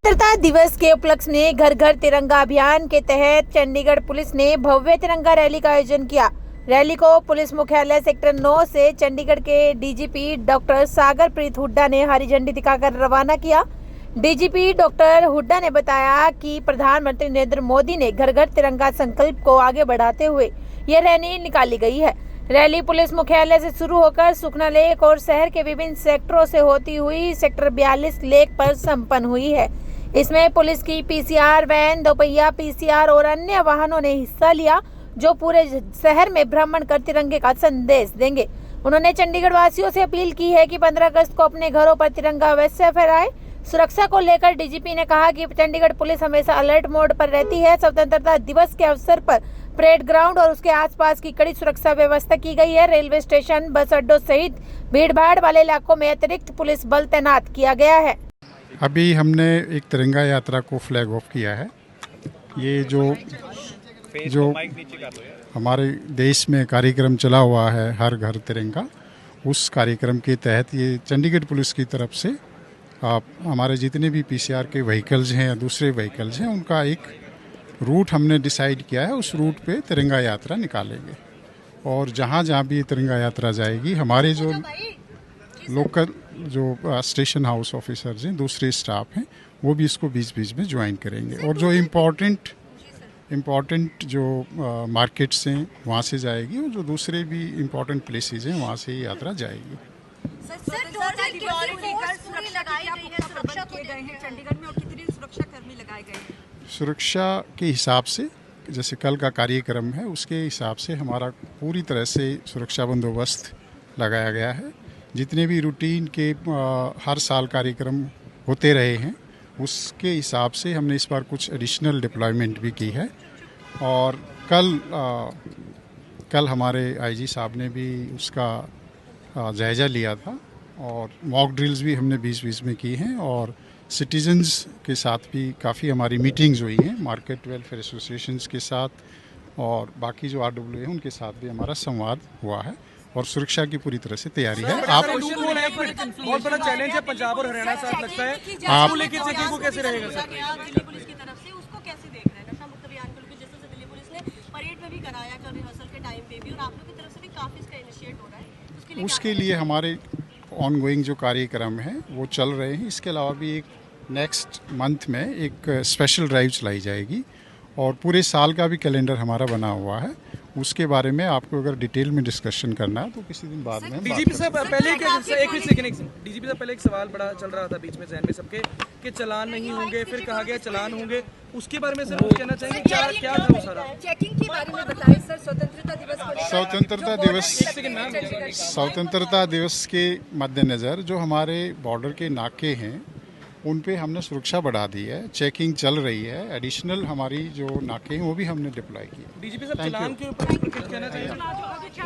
स्वतंत्रता दिवस के उपलक्ष्य में घर घर तिरंगा अभियान के तहत चंडीगढ़ पुलिस ने भव्य तिरंगा रैली का आयोजन किया। रैली को पुलिस मुख्यालय सेक्टर 9 से चंडीगढ़ के डीजीपी डॉक्टर सागरप्रीत हुड्डा ने हरी झंडी दिखाकर रवाना किया। डीजीपी डॉक्टर हुड्डा ने बताया कि प्रधानमंत्री नरेंद्र मोदी ने घर घर तिरंगा संकल्प को आगे बढ़ाते हुए यह रैली निकाली गई है। रैली पुलिस मुख्यालय से शुरू होकर सुखना लेक और शहर के विभिन्न सेक्टरों से होती हुई सेक्टर 42 लेक पर संपन्न हुई है। इसमें पुलिस की पीसीआर वैन, दोपहिया पीसीआर और अन्य वाहनों ने हिस्सा लिया, जो पूरे शहर में भ्रमण कर तिरंगे का संदेश देंगे। उन्होंने चंडीगढ़ वासियों से अपील की है कि 15 अगस्त को अपने घरों पर तिरंगा अवश्य फहराएं। सुरक्षा को लेकर डीजीपी ने कहा कि चंडीगढ़ पुलिस हमेशा अलर्ट मोड पर रहती है। स्वतंत्रता दिवस के अवसर पर परेड ग्राउंड और उसके आसपास की कड़ी सुरक्षा व्यवस्था की गई है। रेलवे स्टेशन, बस अड्डों सहित भीड़भाड़ वाले इलाकों में अतिरिक्त पुलिस बल तैनात किया गया है। अभी हमने एक तिरंगा यात्रा को फ्लैग ऑफ किया है। ये जो हमारे देश में कार्यक्रम चला हुआ है हर घर तिरंगा, उस कार्यक्रम के तहत ये चंडीगढ़ पुलिस की तरफ से हमारे जितने भी पीसीआर के व्हीकल्स हैं या दूसरे व्हीकल्स हैं, उनका एक रूट हमने डिसाइड किया है। उस रूट पे तिरंगा यात्रा निकालेंगे और जहाँ जहाँ भी ये तिरंगा यात्रा जाएगी, हमारे जो लोकल जो स्टेशन हाउस ऑफिसर्स हैं, दूसरे स्टाफ हैं, वो भी इसको बीच बीच में ज्वाइन करेंगे। और जो इम्पोर्टेंट जो मार्केट्स हैं वहाँ से जाएगी, और जो दूसरे भी इम्पोर्टेंट प्लेसेस हैं वहाँ से ये यात्रा जाएगी। सुरक्षा के हिसाब से, जैसे कल का कार्यक्रम है उसके हिसाब से हमारा पूरी तरह से सुरक्षा बंदोबस्त लगाया गया है। जितने भी रूटीन के हर साल कार्यक्रम होते रहे हैं, उसके हिसाब से हमने इस बार कुछ एडिशनल डिप्लॉयमेंट भी की है। और कल हमारे आईजी साहब ने भी उसका जायज़ा लिया था, और मॉक ड्रिल्स भी हमने बीच बीच में की हैं, और सिटीजन्स के साथ भी काफ़ी हमारी मीटिंग्स हुई हैं, मार्केट वेलफेयर एसोसिएशंस के साथ, और बाकी जो RW हैं उनके साथ भी हमारा संवाद हुआ है, और सुरक्षा की पूरी तरह से तैयारी है। आप बहुत बड़ा चैलेंज है पंजाब और हरियाणा साथ लगता है, आप लेके चेकिंग को कैसे रहेगा सर? दिल्ली पुलिस की तरफ से उसको कैसे देख रहे हैं? नशा मुक्त अभियान को लेकर जैसे दिल्ली पुलिस ने परेड में भी कराया, कल रिहर्सल के टाइम पे भी, और आप लोग की तरफ से भी काफी इसका इनिशिएट हो रहा है, उसके लिए हमारे ऑनगोइंग जो कार्यक्रम है वो चल रहे हैं। इसके अलावा भी एक नेक्स्ट मंथ में एक स्पेशल ड्राइव चलाई जाएगी, और पूरे साल का भी कैलेंडर हमारा बना हुआ है। उसके बारे में आपको अगर डिटेल में डिस्कशन करना है तो किसी दिन बाद में। डीजीपी साहब पहले डीजीपी साहब पहले एक सवाल बड़ा चल रहा था बीच में जहन में सबके कि चालान नहीं होंगे, फिर कहा गया चालान होंगे, उसके बारे में सर कुछ कहना चाहेंगे? क्या था वो सारा चेकिंग के बारे में बताएं सर। स्वतंत्रता दिवस के मद्देनज़र जो हमारे बॉर्डर के नाके हैं उन पे हमने सुरक्षा बढ़ा दी है, चेकिंग चल रही है। एडिशनल हमारी जो नाके हैं वो भी हमने डिप्लॉय किए। डीजीपी साहब चालान के ऊपर कुछ कहना चाहिए?